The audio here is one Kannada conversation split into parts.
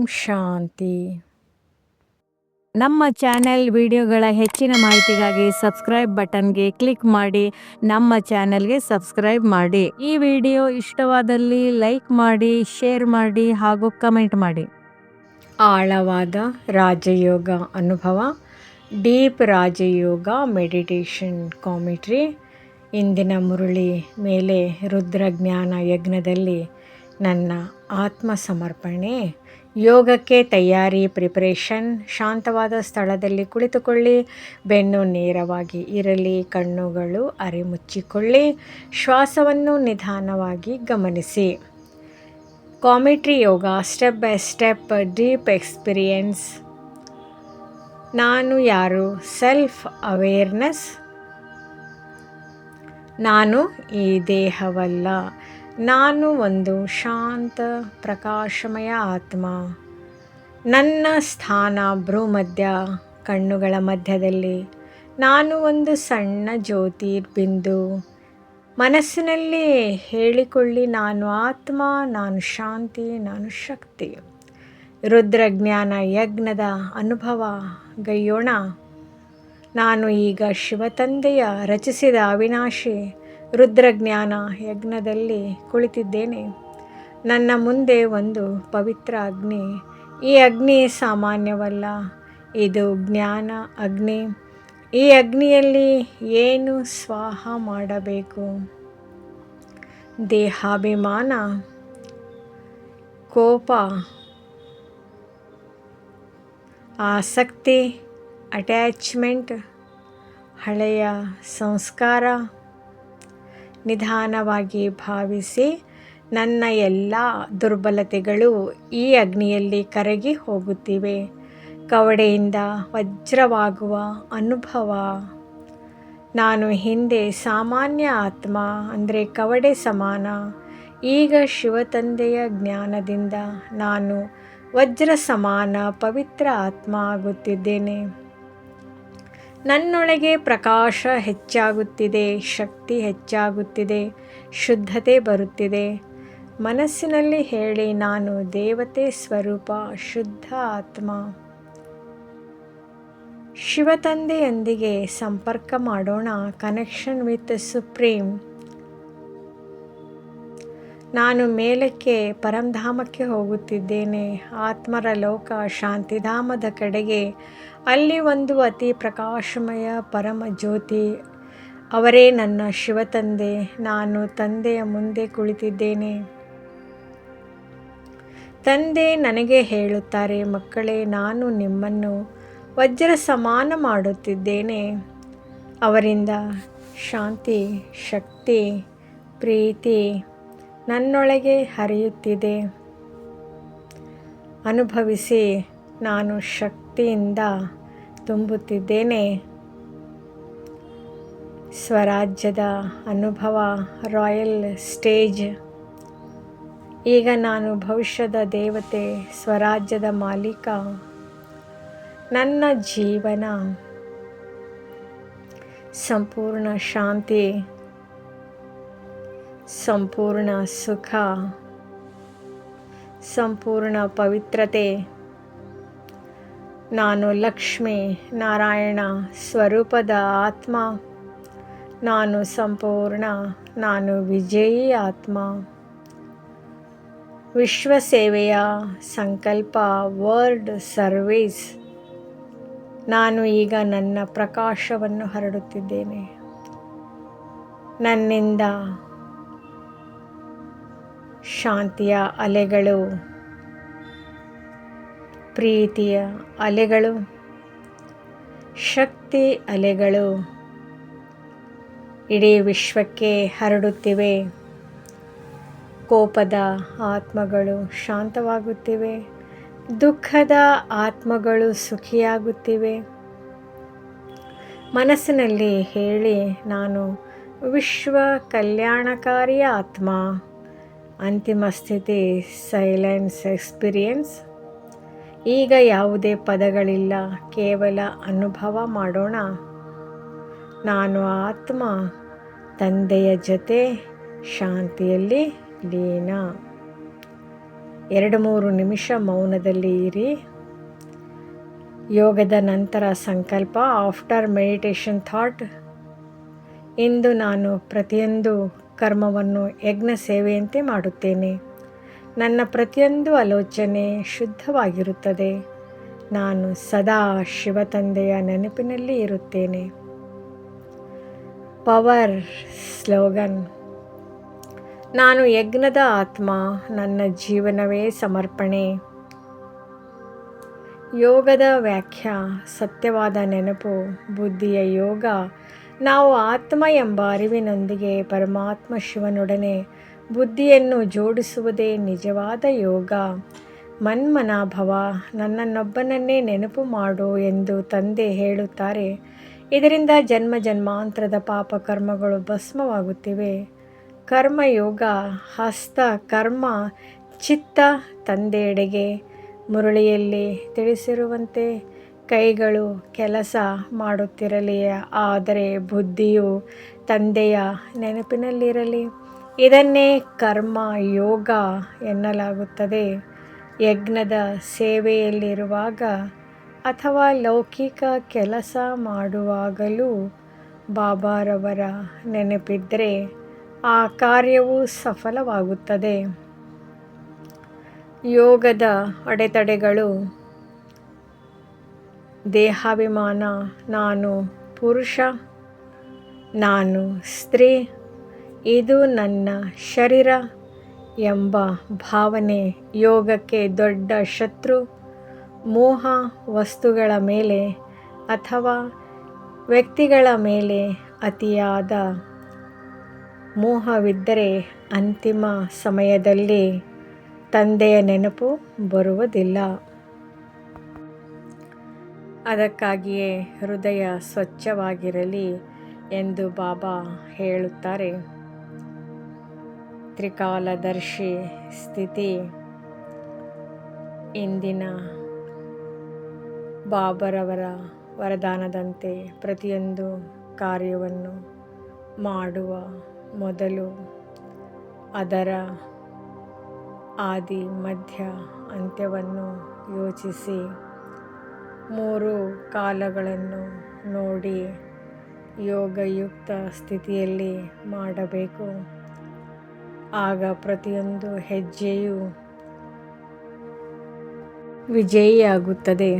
ಶಾಂತಿ. ನಮ್ಮ ಚಾನೆಲ್ ವಿಡಿಯೋಗಳ ಹೆಚ್ಚಿನ ಮಾಹಿತಿಗಾಗಿ ಸಬ್ಸ್ಕ್ರೈಬ್ ಬಟನ್ಗೆ ಕ್ಲಿಕ್ ಮಾಡಿ ನಮ್ಮ ಚಾನೆಲ್ಗೆ ಸಬ್ಸ್ಕ್ರೈಬ್ ಮಾಡಿ. ಈ ವಿಡಿಯೋ ಇಷ್ಟವಾದಲ್ಲಿ ಲೈಕ್ ಮಾಡಿ, ಶೇರ್ ಮಾಡಿ ಹಾಗೂ ಕಮೆಂಟ್ ಮಾಡಿ. ಆಳವಾದ ರಾಜಯೋಗ ಅನುಭವ, ಡೀಪ್ ರಾಜಯೋಗ ಮೆಡಿಟೇಷನ್ ಕಾಮೆಂಟ್ರಿ. ಇಂದಿನ ಮುರಳಿ ಮೇಲೆ ರುದ್ರಜ್ಞಾನ ಯಜ್ಞದಲ್ಲಿ ನನ್ನ ಆತ್ಮ ಸಮರ್ಪಣೆ. ಯೋಗಕ್ಕೆ ತಯಾರಿ, ಪ್ರಿಪರೇಷನ್. ಶಾಂತವಾದ ಸ್ಥಳದಲ್ಲಿ ಕುಳಿತುಕೊಳ್ಳಿ. ಬೆನ್ನು ನೇರವಾಗಿ ಇರಲಿ. ಕಣ್ಣುಗಳು ಅರೆಮುಚ್ಚಿಕೊಳ್ಳಿ. ಶ್ವಾಸವನ್ನು ನಿಧಾನವಾಗಿ ಗಮನಿಸಿ. Commentary yoga step by step deep experience. ನಾನು ಯಾರು? Self awareness. ನಾನು ಈ ದೇಹವಲ್ಲ. ನಾನು ಒಂದು ಶಾಂತ ಪ್ರಕಾಶಮಯ ಆತ್ಮ. ನನ್ನ ಸ್ಥಾನ ಭ್ರೂಮಧ್ಯ, ಕಣ್ಣುಗಳ ಮಧ್ಯದಲ್ಲಿ. ನಾನು ಒಂದು ಸಣ್ಣ ಜ್ಯೋತಿರ್ಬಿಂದು. ಮನಸ್ಸಿನಲ್ಲಿ ಹೇಳಿಕೊಳ್ಳಿ, ನಾನು ಆತ್ಮ, ನಾನು ಶಾಂತಿ, ನಾನು ಶಕ್ತಿ. ರುದ್ರಜ್ಞಾನ ಯಜ್ಞದ ಅನುಭವ ಗೈಯೋಣ. ನಾನು ಈಗ ಶಿವತಂದೆಯ ರಚಿಸಿದ ಅವಿನಾಶಿ ರುದ್ರಜ್ಞಾನ ಯಜ್ಞದಲ್ಲಿ ಕುಳಿತಿದ್ದೇನೆ. ನನ್ನ ಮುಂದೆ ಒಂದು ಪವಿತ್ರ ಅಗ್ನಿ. ಈ ಅಗ್ನಿ ಸಾಮಾನ್ಯವಲ್ಲ, ಇದು ಜ್ಞಾನ ಅಗ್ನಿ. ಈ ಅಗ್ನಿಯಲ್ಲಿ ಏನು ಸ್ವಾಹ ಮಾಡಬೇಕು? ದೇಹಾಭಿಮಾನ, ಕೋಪ, ಆಸಕ್ತಿ, ಅಟ್ಯಾಚ್ಮೆಂಟ್, ಹಳೆಯ ಸಂಸ್ಕಾರ. ನಿಧಾನವಾಗಿ ಭಾವಿಸಿ, ನನ್ನ ಎಲ್ಲ ದುರ್ಬಲತೆಗಳು ಈ ಅಗ್ನಿಯಲ್ಲಿ ಕರಗಿ ಹೋಗುತ್ತಿವೆ. ಕವಡೆಯಿಂದ ವಜ್ರವಾಗುವ ಅನುಭವ. ನಾನು ಹಿಂದೆ ಸಾಮಾನ್ಯ ಆತ್ಮ, ಅಂದರೆ ಕವಡೆ ಸಮಾನ. ಈಗ ಶಿವತಂದೆಯ ಜ್ಞಾನದಿಂದ ನಾನು ವಜ್ರ ಸಮಾನ ಪವಿತ್ರ ಆತ್ಮ ಆಗುತ್ತಿದ್ದೇನೆ. ನನ್ನೊಳಗೆ ಪ್ರಕಾಶ ಹೆಚ್ಚಾಗುತ್ತಿದೆ, ಶಕ್ತಿ ಹೆಚ್ಚಾಗುತ್ತಿದೆ, ಶುದ್ಧತೆ ಬರುತ್ತಿದೆ. ಮನಸ್ಸಿನಲ್ಲಿ ಹೇಳಿ, ನಾನು ದೇವತೆ ಸ್ವರೂಪ, ಶುದ್ಧ ಆತ್ಮ. ಶಿವತಂದೆಯೊಂದಿಗೆ ಸಂಪರ್ಕ ಮಾಡೋಣ. Connection with supreme. ನಾನು ಮೇಲಕ್ಕೆ ಪರಂಧಾಮಕ್ಕೆ ಹೋಗುತ್ತಿದ್ದೇನೆ, ಆತ್ಮರ ಲೋಕ, ಶಾಂತಿಧಾಮದ ಕಡೆಗೆ. ಅಲ್ಲಿ ಒಂದು ಅತಿ ಪ್ರಕಾಶಮಯ ಪರಮ ಜ್ಯೋತಿ, ಅವರೇ ನನ್ನ ಶಿವತಂದೆ. ನಾನು ತಂದೆಯ ಮುಂದೆ ಕುಳಿತಿದ್ದೇನೆ. ತಂದೆ ನನಗೆ ಹೇಳುತ್ತಾರೆ, ಮಕ್ಕಳೇ, ನಾನು ನಿಮ್ಮನ್ನು ವಜ್ರ ಸಮಾನ ಮಾಡುತ್ತಿದ್ದೇನೆ. ಅವರಿಂದ ಶಾಂತಿ, ಶಕ್ತಿ, ಪ್ರೀತಿ ನನ್ನೊಳಗೆ ಹರಿಯುತ್ತಿದೆ. ಅನುಭವಿಸಿ, ನಾನು ಶಕ್ತಿಯಿಂದ ತುಂಬುತ್ತಿದ್ದೇನೆ. ಸ್ವರಾಜ್ಯದ ಅನುಭವ, ರಾಯಲ್ ಸ್ಟೇಜ್. ಈಗ ನಾನು ಭವಿಷ್ಯದ ದೇವತೆ, ಸ್ವರಾಜ್ಯದ ಮಾಲೀಕ. ನನ್ನ ಜೀವನ ಸಂಪೂರ್ಣ ಶಾಂತಿ, ಸಂಪೂರ್ಣ ಸುಖ, ಸಂಪೂರ್ಣ ಪವಿತ್ರತೆ. ನಾನು ಲಕ್ಷ್ಮೀ ನಾರಾಯಣ ಸ್ವರೂಪದ ಆತ್ಮ. ನಾನು ಸಂಪೂರ್ಣ, ನಾನು ವಿಜಯೀ ಆತ್ಮ. ವಿಶ್ವ ಸೇವೆಯ ಸಂಕಲ್ಪ, ವರ್ಲ್ಡ್ ಸರ್ವೀಸ್. ನಾನು ಈಗ ನನ್ನ ಪ್ರಕಾಶವನ್ನು ಹರಡುತ್ತಿದ್ದೇನೆ. ನನ್ನಿಂದ ಶಾಂತಿಯ ಅಲೆಗಳು, ಪ್ರೀತಿಯ ಅಲೆಗಳು, ಶಕ್ತಿ ಅಲೆಗಳು ಇಡೀ ವಿಶ್ವಕ್ಕೆ ಹರಡುತ್ತಿವೆ. ಕೋಪದ ಆತ್ಮಗಳು ಶಾಂತವಾಗುತ್ತಿವೆ. ದುಃಖದ ಆತ್ಮಗಳು ಸುಖಿಯಾಗುತ್ತಿವೆ. ಮನಸ್ಸಿನಲ್ಲಿ ಹೇಳಿ, ನಾನು ವಿಶ್ವ ಕಲ್ಯಾಣಕಾರಿ ಆತ್ಮ. ಅಂತಿಮ ಸ್ಥಿತಿ, ಸೈಲೆನ್ಸ್ ಎಕ್ಸ್ಪೀರಿಯನ್ಸ್. ಈಗ ಯಾವುದೇ ಪದಗಳಿಲ್ಲ, ಕೇವಲ ಅನುಭವ ಮಾಡೋಣ. ನಾನು ಆತ್ಮ, ತಂದೆಯ ಜೊತೆ ಶಾಂತಿಯಲ್ಲಿ ಲೀನ. 2-3 ನಿಮಿಷ ಮೌನದಲ್ಲಿ ಇರಿ. ಯೋಗದ ನಂತರ ಸಂಕಲ್ಪ, ಆಫ್ಟರ್ ಮೆಡಿಟೇಷನ್ ಥಾಟ್: ಇಂದು ನಾನು ಪ್ರತಿಯೊಂದು ಕರ್ಮವನ್ನು ಯಜ್ಞ ಸೇವೆಯಂತೆ ಮಾಡುತ್ತೇನೆ. ನನ್ನ ಪ್ರತಿಯೊಂದು ಆಲೋಚನೆ ಶುದ್ಧವಾಗಿರುತ್ತದೆ. ನಾನು ಸದಾ ಶಿವ ತಂದೆಯ ನೆನಪಿನಲ್ಲಿ ಇರುತ್ತೇನೆ. ಪವರ್ ಸ್ಲೋಗನ್: ನಾನು ಯಜ್ಞದ ಆತ್ಮ, ನನ್ನ ಜೀವನವೇ ಸಮರ್ಪಣೆ. ಯೋಗದ ವ್ಯಾಖ್ಯಾ: ಸತ್ಯವಾದ ನೆನಪು, ಬುದ್ಧಿಯ ಯೋಗ. ನಾವು ಆತ್ಮ ಎಂಬ ಅರಿವಿನೊಂದಿಗೆ ಪರಮಾತ್ಮ ಶಿವನೊಡನೆ ಬುದ್ಧಿಯನ್ನು ಜೋಡಿಸುವುದೇ ನಿಜವಾದ ಯೋಗ. ಮನ್ಮನಾಭವ: ನನ್ನನ್ನೊಬ್ಬನನ್ನೇ ನೆನಪು ಮಾಡು ಎಂದು ತಂದೆ ಹೇಳುತ್ತಾರೆ. ಇದರಿಂದ ಜನ್ಮ ಜನ್ಮಾಂತರದ ಪಾಪ ಕರ್ಮಗಳು ಭಸ್ಮವಾಗುತ್ತಿವೆ. ಕರ್ಮಯೋಗ: ಹಸ್ತ ಕರ್ಮ, ಚಿತ್ತ ತಂದೆಯೆಡೆಗೆ. ಮುರಳಿಯಲ್ಲಿ ತಿಳಿಸಿರುವಂತೆ ಕೈಗಳು ಕೆಲಸ ಮಾಡುತ್ತಿರಲಿ, ಆದರೆ ಬುದ್ಧಿಯು ತಂದೆಯ ನೆನಪಿನಲ್ಲಿರಲಿ. ಇದನ್ನೇ ಕರ್ಮ ಯೋಗ ಎನ್ನಲಾಗುತ್ತದೆ. ಯಜ್ಞದ ಸೇವೆಯಲ್ಲಿರುವಾಗ ಅಥವಾ ಲೌಕಿಕ ಕೆಲಸ ಮಾಡುವಾಗಲೂ ಬಾಬಾರವರ ನೆನಪಿದ್ದರೆ ಆ ಕಾರ್ಯವು ಸಫಲವಾಗುತ್ತದೆ. ಯೋಗದ ಅಡೆತಡೆಗಳು: ದೇಹಾಭಿಮಾನ, ನಾನು ಪುರುಷ, ನಾನು ಸ್ತ್ರೀ, ಇದು ನನ್ನ ಶರೀರ ಎಂಬ ಭಾವನೆ ಯೋಗಕ್ಕೆ ದೊಡ್ಡ ಶತ್ರು. ಮೋಹ: ವಸ್ತುಗಳ ಮೇಲೆ ಅಥವಾ ವ್ಯಕ್ತಿಗಳ ಮೇಲೆ ಅತಿಯಾದ ಮೋಹವಿದ್ದರೆ ಅಂತಿಮ ಸಮಯದಲ್ಲಿ ತಂದೆಯ ನೆನಪು ಬರುವುದಿಲ್ಲ. ಅದಕ್ಕಾಗಿಯೇ ಹೃದಯ ಸ್ವಚ್ಛವಾಗಿರಲಿ ಎಂದು ಬಾಬಾ ಹೇಳುತ್ತಾರೆ. ತ್ರಿಕಾಲದರ್ಶಿ ಸ್ಥಿತಿ: ಇಂದಿನ ಬಾಬರವರ ವರದಾನದಂತೆ ಪ್ರತಿಯೊಂದು ಕಾರ್ಯವನ್ನು ಮಾಡುವ ಮೊದಲು ಅದರ ಆದಿ ಮಧ್ಯ ಅಂತ್ಯವನ್ನು ಯೋಚಿಸಿ 3 ಕಾಲಗಳನ್ನು ನೋಡಿ ಯೋಗಯುಕ್ತ ಸ್ಥಿತಿಯಲ್ಲಿ ಮಾಡಬೇಕು. ಆಗ ಪ್ರತಿಯೊಂದು ಹೆಜ್ಜೆಯೂ ವಿಜಯಿಯಾಗುತ್ತದೆ.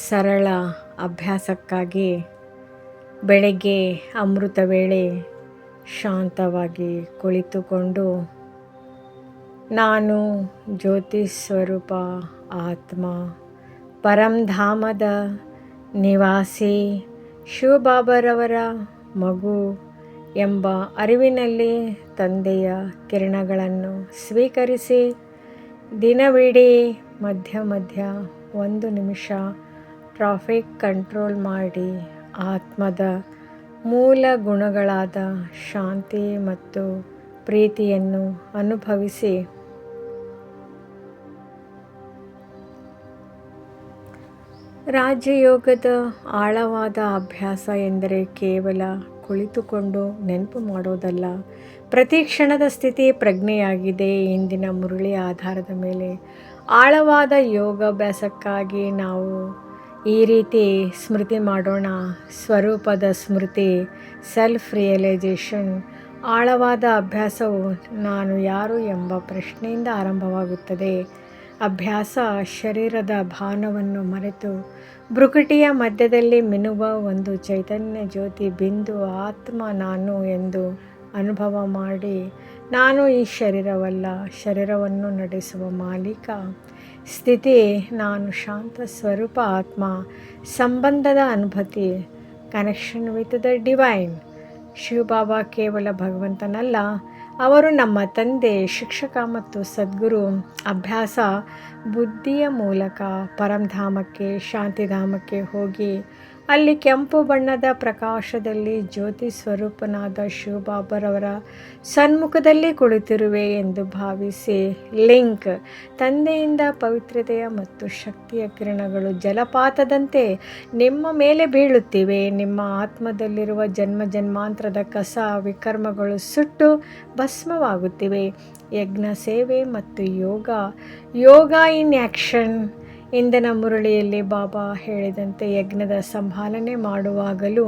ಸರಳ ಅಭ್ಯಾಸಕ್ಕಾಗಿ ಬೆಳಗ್ಗೆ ಅಮೃತ ವೇಳೆ ಶಾಂತವಾಗಿ ಕುಳಿತುಕೊಂಡು ನಾನು ಜ್ಯೋತಿ ಸ್ವರೂಪ ಆತ್ಮ, ಪರಂಧಾಮದ ನಿವಾಸಿ, ಶಿವಬಾಬರವರ ಮಗು ಎಂಬ ಅರಿವಿನಲ್ಲಿ ತಂದೆಯ ಕಿರಣಗಳನ್ನು ಸ್ವೀಕರಿಸಿ ದಿನವಿಡೀ ಮಧ್ಯ ಮಧ್ಯ 1 ನಿಮಿಷ ಟ್ರಾಫಿಕ್ ಕಂಟ್ರೋಲ್ ಮಾಡಿ ಆತ್ಮದ ಮೂಲ ಗುಣಗಳಾದ ಶಾಂತಿ ಮತ್ತು ಪ್ರೀತಿಯನ್ನು ಅನುಭವಿಸಿ. ರಾಜಯೋಗದ ಆಳವಾದ ಅಭ್ಯಾಸ ಎಂದರೆ ಕೇವಲ ಕುಳಿತುಕೊಂಡು ನೆನಪು ಮಾಡೋದಲ್ಲ, ಪ್ರತಿ ಕ್ಷಣದ ಸ್ಥಿತಿ ಪ್ರಜ್ಞೆಯಾಗಿದೆ. ಇಂದಿನ ಮುರಳಿಯ ಆಧಾರದ ಮೇಲೆ ಆಳವಾದ ಯೋಗಾಭ್ಯಾಸಕ್ಕಾಗಿ ನಾವು ಈ ರೀತಿ ಸ್ಮೃತಿ ಮಾಡೋಣ. ಸ್ವರೂಪದ ಸ್ಮೃತಿ, ಸೆಲ್ಫ್ ರಿಯಲೈಸೇಷನ್. ಆಳವಾದ ಅಭ್ಯಾಸವು ನಾನು ಯಾರು ಎಂಬ ಪ್ರಶ್ನೆಯಿಂದ ಆರಂಭವಾಗುತ್ತದೆ. ಅಭ್ಯಾಸ ಶರೀರದ ಭಾನವನ್ನು ಮರೆತು ಭ್ರುಕುಟಿಯ ಮಧ್ಯದಲ್ಲಿ ಮಿನುವ ಒಂದು ಚೈತನ್ಯ ಜ್ಯೋತಿ ಬಿಂದು ಆತ್ಮ ನಾನು ಎಂದು ಅನುಭವ ಮಾಡಿ, ನಾನು ಈ ಶರೀರವಲ್ಲ, ಶರೀರವನ್ನು ನಡೆಸುವ ಮಾಲೀಕ. ಸ್ಥಿತಿ: ನಾನು ಶಾಂತ ಸ್ವರೂಪ ಆತ್ಮ, ಸಂಬಂಧದ ಅನುಭೂತಿ, connection with the divine. Shiv Baba ಕೇವಲ ಭಗವಂತನಲ್ಲ, ಅವರು ನಮ್ಮ ತಂದೆ, ಶಿಕ್ಷಕ ಮತ್ತು ಸದ್ಗುರು. ಅಭ್ಯಾಸ: ಬುದ್ಧಿಯ ಮೂಲಕ ಪರಂಧಾಮಕ್ಕೆ, ಶಾಂತಿಧಾಮಕ್ಕೆ ಹೋಗಿ ಅಲ್ಲಿ ಕೆಂಪು ಬಣ್ಣದ ಪ್ರಕಾಶದಲ್ಲಿ ಜ್ಯೋತಿ ಸ್ವರೂಪನಾದ ಶಿವಬಾಬರವರ ಸನ್ಮುಖದಲ್ಲಿ ಕುಳಿತಿರುವೆ ಎಂದು ಭಾವಿಸಿ. ಲಿಂಕ್: ತಂದೆಯಿಂದ ಪವಿತ್ರತೆಯ ಮತ್ತು ಶಕ್ತಿಯ ಕಿರಣಗಳು ಜಲಪಾತದಂತೆ ನಿಮ್ಮ ಮೇಲೆ ಬೀಳುತ್ತಿವೆ. ನಿಮ್ಮ ಆತ್ಮದಲ್ಲಿರುವ ಜನ್ಮ ಜನ್ಮಾಂತರದ ಕಸ ವಿಕರ್ಮಗಳು ಸುಟ್ಟು ಭಸ್ಮವಾಗುತ್ತಿವೆ. ಯಜ್ಞ ಸೇವೆ ಮತ್ತು ಯೋಗ ಇನ್ ಆ್ಯಕ್ಷನ್. ಇಂದಿನ ಮುರಳಿಯಲ್ಲಿ ಬಾಬಾ ಹೇಳಿದಂತೆ ಯಜ್ಞದ ಸಂಭಾಲನೆ ಮಾಡುವಾಗಲೂ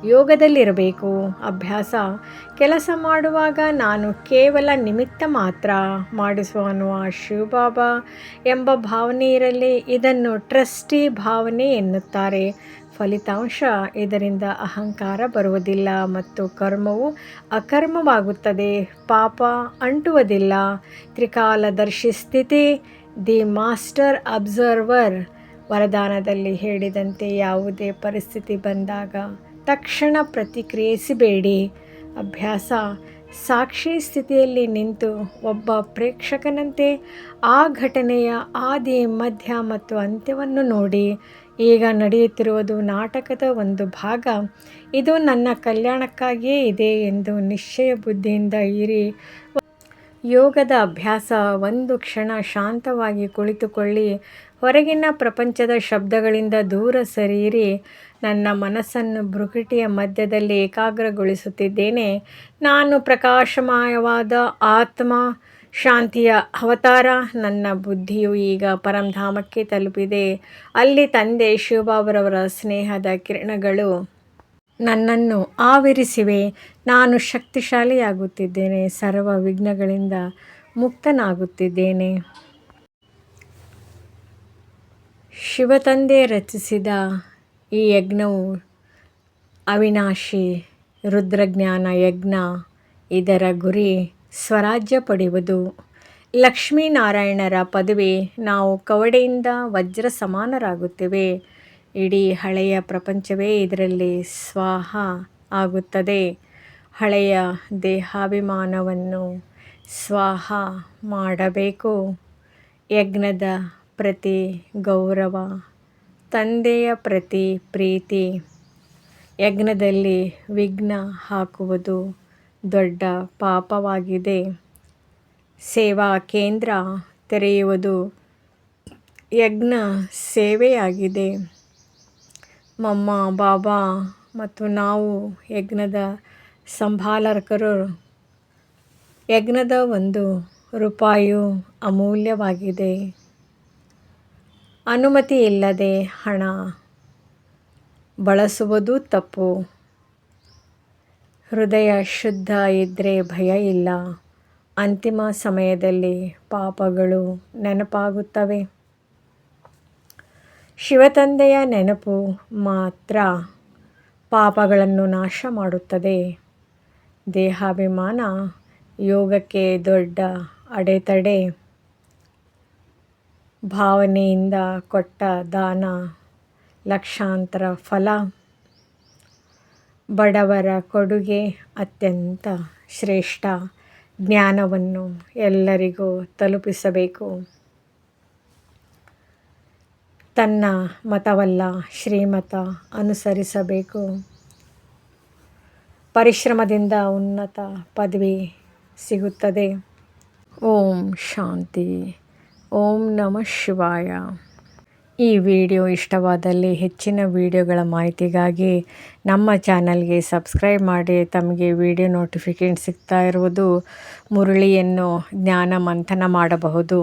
ಯೋಗದಲ್ಲಿರಬೇಕು. ಅಭ್ಯಾಸ: ಕೆಲಸ ಮಾಡುವಾಗ ನಾನು ಕೇವಲ ನಿಮಿತ್ತ ಮಾತ್ರ, ಮಾಡಿಸುವವನು ಶಿವಬಾಬಾ ಎಂಬ ಭಾವನೆ ಇರಲಿ. ಇದನ್ನು ಟ್ರಸ್ಟಿ ಭಾವನೆ ಎನ್ನುತ್ತಾರೆ. ಫಲಿತಾಂಶ: ಇದರಿಂದ ಅಹಂಕಾರ ಬರುವುದಿಲ್ಲ ಮತ್ತು ಕರ್ಮವು ಅಕರ್ಮವಾಗುತ್ತದೆ. ಪಾಪ ಅಂಟುವುದಿಲ್ಲ. ತ್ರಿಕಾಲದರ್ಶಿ ಸ್ಥಿತಿ. The master observer. ವರದಾನದಲ್ಲಿ ಹೇಳಿದಂತೆ ಯಾವುದೇ ಪರಿಸ್ಥಿತಿ ಬಂದಾಗ ತಕ್ಷಣ ಪ್ರತಿಕ್ರಿಯಿಸಬೇಡಿ. ಅಭ್ಯಾಸ: ಸಾಕ್ಷಿ ಸ್ಥಿತಿಯಲ್ಲಿ ನಿಂತು ಒಬ್ಬ ಪ್ರೇಕ್ಷಕನಂತೆ ಆ ಘಟನೆಯ ಆದಿ, ಮಧ್ಯ ಮತ್ತು ಅಂತ್ಯವನ್ನು ನೋಡಿ. ಈಗ ನಡೆಯುತ್ತಿರುವುದು ನಾಟಕದ ಒಂದು ಭಾಗ. ಇದು ನನ್ನ ಕಲ್ಯಾಣಕ್ಕಾಗಿಯೇ ಇದೆ ಎಂದು ನಿಶ್ಚಯ ಬುದ್ಧಿಯಿಂದ ಇರಿ. ಯೋಗದ ಅಭ್ಯಾಸ: ಒಂದು ಕ್ಷಣ ಶಾಂತವಾಗಿ ಕುಳಿತುಕೊಳ್ಳಿ. ಹೊರಗಿನ ಪ್ರಪಂಚದ ಶಬ್ದಗಳಿಂದ ದೂರ ಸರಿಯಿರಿ. ನನ್ನ ಮನಸ್ಸನ್ನು ಭ್ರುಕುಟಿಯ ಮಧ್ಯದಲ್ಲಿ ಏಕಾಗ್ರಗೊಳಿಸುತ್ತಿದ್ದೇನೆ. ನಾನು ಪ್ರಕಾಶಮಯವಾದ ಆತ್ಮ, ಶಾಂತಿಯ ಅವತಾರ. ನನ್ನ ಬುದ್ಧಿಯು ಈಗ ಪರಂಧಾಮಕ್ಕೆ ತಲುಪಿದೆ. ಅಲ್ಲಿ ತಂದೆ ಶಿವಬಾಬರವರ ಸ್ನೇಹದ ಕಿರಣಗಳು ನನ್ನನ್ನು ಆವರಿಸಿವೆ. ನಾನು ಶಕ್ತಿಶಾಲಿಯಾಗುತ್ತಿದ್ದೇನೆ. ಸರ್ವ ವಿಘ್ನಗಳಿಂದ ಮುಕ್ತನಾಗುತ್ತಿದ್ದೇನೆ. ಶಿವತಂದೆ ರಚಿಸಿದ ಈ ಯಜ್ಞವು ಅವಿನಾಶಿ ರುದ್ರಜ್ಞಾನ ಯಜ್ಞ. ಇದರ ಗುರಿ ಸ್ವರಾಜ್ಯ ಪಡೆಯುವುದು. ಲಕ್ಷ್ಮೀನಾರಾಯಣರ ಪದವಿ. ನಾವು ಕವಡೆಯಿಂದ ವಜ್ರ ಸಮಾನರಾಗುತ್ತೇವೆ. ಇಡೀ ಹಳೆಯ ಪ್ರಪಂಚವೇ ಇದರಲ್ಲಿ ಸ್ವಾಹ ಆಗುತ್ತದೆ. ಹಳೆಯ ದೇಹಾಭಿಮಾನವನ್ನು ಸ್ವಾಹ ಮಾಡಬೇಕು. ಯಜ್ಞದ ಪ್ರತಿ ಗೌರವ, ತಂದೆಯ ಪ್ರತಿ ಪ್ರೀತಿ. ಯಜ್ಞದಲ್ಲಿ ವಿಘ್ನ ಹಾಕುವುದು ದೊಡ್ಡ ಪಾಪವಾಗಿದೆ. ಸೇವಾ ಕೇಂದ್ರ ತೆರೆಯುವುದು ಯಜ್ಞ ಸೇವೆಯಾಗಿದೆ. ಮಮ್ಮ, ಬಾಬಾ ಮತ್ತು ನಾವು ಯಜ್ಞದ ಸಂಭಾಲಕರು. ಯಜ್ಞದ 1 ರೂಪಾಯಿಯೂ ಅಮೂಲ್ಯವಾಗಿದೆ. ಅನುಮತಿ ಇಲ್ಲದೆ ಹಣ ಬಳಸುವುದು ತಪ್ಪು. ಹೃದಯ ಶುದ್ಧ ಇದ್ದರೆ ಭಯ ಇಲ್ಲ. ಅಂತಿಮ ಸಮಯದಲ್ಲಿ ಪಾಪಗಳು ನೆನಪಾಗುತ್ತವೆ. ಶಿವತಂದೆಯ ನೆನಪು ಮಾತ್ರ ಪಾಪಗಳನ್ನು ನಾಶ ಮಾಡುತ್ತದೆ. ದೇಹಾಭಿಮಾನ ಯೋಗಕ್ಕೆ ದೊಡ್ಡ ಅಡೆತಡೆ. ಭಾವನೆಯಿಂದ ಕೊಟ್ಟ ದಾನ ಲಕ್ಷಾಂತರ ಫಲ. ಬಡವರ ಕೊಡುಗೆ ಅತ್ಯಂತ ಶ್ರೇಷ್ಠ. ಜ್ಞಾನವನ್ನು ಎಲ್ಲರಿಗೂ ತಲುಪಿಸಬೇಕು. ತನ್ನ ಮತವಲ್ಲ, ಶ್ರೀಮತ ಅನುಸರಿಸಬೇಕು. ಪರಿಶ್ರಮದಿಂದ ಉನ್ನತ ಪದವಿ ಸಿಗುತ್ತದೆ. ಓಂ ಶಾಂತಿ. ಓಂ ನಮಃ ಶಿವಾಯ. ಈ ವಿಡಿಯೋ ಇಷ್ಟವಾದಲ್ಲಿ ಹೆಚ್ಚಿನ ವಿಡಿಯೋಗಳ ಮಾಹಿತಿಗಾಗಿ ನಮ್ಮ ಚಾನಲ್ಗೆ ಸಬ್ಸ್ಕ್ರೈಬ್ ಮಾಡಿ. ತಮಗೆ ವಿಡಿಯೋ ನೋಟಿಫಿಕೇಷನ್ ಸಿಗ್ತಾ ಇರುವುದು ಮುರಳಿಯನ್ನು ಜ್ಞಾನ ಮಂಥನ ಮಾಡಬಹುದು.